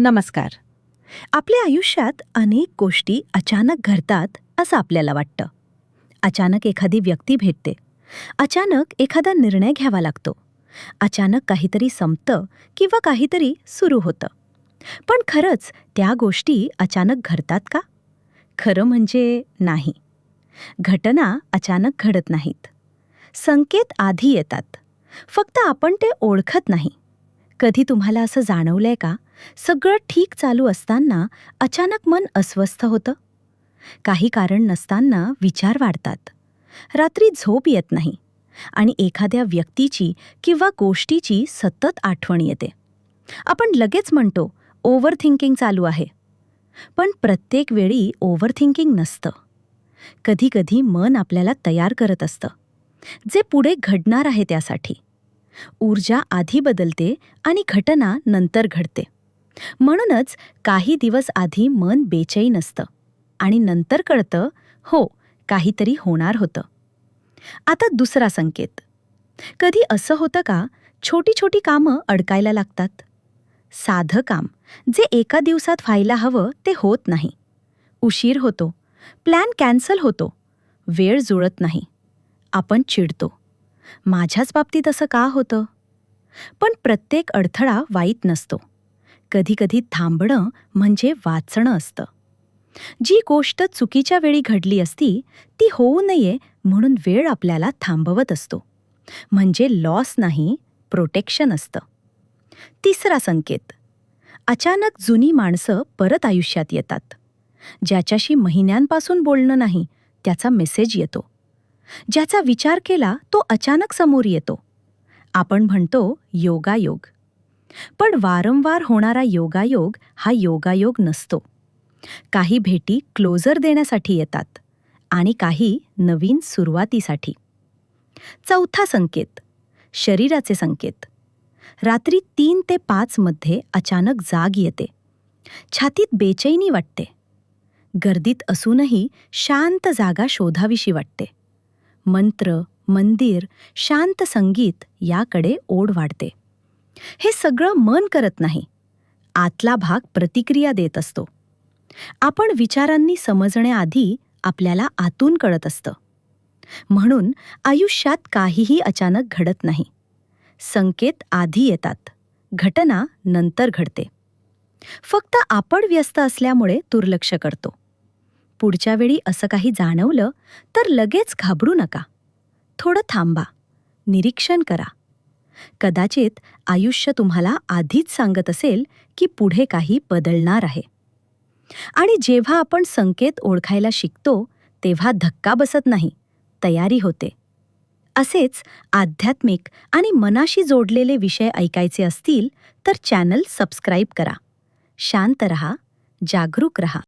नमस्कार. आपल्या आयुष्यात अनेक गोष्टी अचानक घडतात असं आपल्याला वाटतं. अचानक एखादी व्यक्ती भेटते. अचानक एखादा निर्णय घ्यावा लागतो. अचानक काहीतरी संपतं किंवा काहीतरी सुरू होतं. पण खरंच त्या गोष्टी अचानक घडतात का? खरं म्हणजे नाही. घटना अचानक घडत नाहीत. संकेत आधी येतात. फक्त आपण ते ओळखत नाही. कधी तुम्हाला असं जाणवलंय का? सगळं ठीक चालू असताना अचानक मन अस्वस्थ होतं. काही कारण नसताना विचार वाढतात. रात्री झोप येत नाही आणि एखाद्या व्यक्तीची किंवा गोष्टीची सतत आठवण येते. आपण लगेच म्हणतो ओव्हर थिंकिंग चालू आहे. पण प्रत्येक वेळी ओव्हर थिंकिंग नसतं. कधीकधी मन आपल्याला तयार करत असतं, जे पुढे घडणार आहे त्यासाठी. ऊर्जा आधी बदलते आणि घटना नंतर घडते. म्हणूनच काही दिवस आधी मन बेचैन असतं आणि नंतर कळतं, हो, काहीतरी होणार होतं. आता दुसरा संकेत. कधी असं होतं का, छोटी छोटी कामं अडकायला लागतात? साधं काम जे एका दिवसात व्हायला हवं ते होत नाही. उशीर होतो, प्लॅन कॅन्सल होतो, वेळ जुळत नाही. आपण चिडतो. माझ्याच बाबतीत असं का होतं? पण प्रत्येक अडथळा वाईट नसतो. कधीकधी थांबणं म्हणजे वाचणं असतं. जी गोष्ट चुकीच्या वेळी घडली असती ती होऊ नये म्हणून वेळ आपल्याला थांबवत असतो. म्हणजे लॉस नाही, प्रोटेक्शन असतं. तिसरा संकेत. अचानक जुनी माणसं परत आयुष्यात येतात. ज्याच्याशी महिन्यांपासून बोलणं नाही त्याचा मेसेज येतो. ज्याचा विचार केला तो अचानक समोर येतो. आपण म्हणतो योगायोग. पण वारंवार होणारा योगायोग हा योगायोग नसतो. काही भेटी क्लोजर देण्यासाठी येतात आणि काही नवीन सुरुवातीसाठी. चौथा संकेत. शरीराचे संकेत. रात्री 3 ते 5 मध्ये अचानक जाग येते. छातीत बेचैनी वाटते. गर्दीत असूनही शांत जागा शोधावीशी वाटते. मंत्र, मंदिर, शांत संगीत याकडे ओढ वाढते. हे सगळं मन करत नाही. आतला भाग प्रतिक्रिया देत असतो. आपण विचारांनी समजण्याआधी आपल्याला आतून कळत असतं. म्हणून आयुष्यात काहीही अचानक घडत नाही. संकेत आधी येतात, घटना नंतर घडते. फक्त आपण व्यस्त असल्यामुळे दुर्लक्ष करतो. पुढच्या वेळी असं काही जाणवलं तर लगेच घाबरू नका. थोडं थांबा, निरीक्षण करा. कदाचित आयुष्य तुम्हाला आधीच सांगत असेल की पुढे काही बदलणार आहे. आणि जेव्हा आपण संकेत ओळखायला शिकतो तेव्हा धक्का बसत नाही, तयारी होते. असेच आध्यात्मिक आणि मनाशी जोडलेले विषय ऐकायचे असतील तर चॅनल सबस्क्राईब करा. शांत रहा, जागरूक रहा.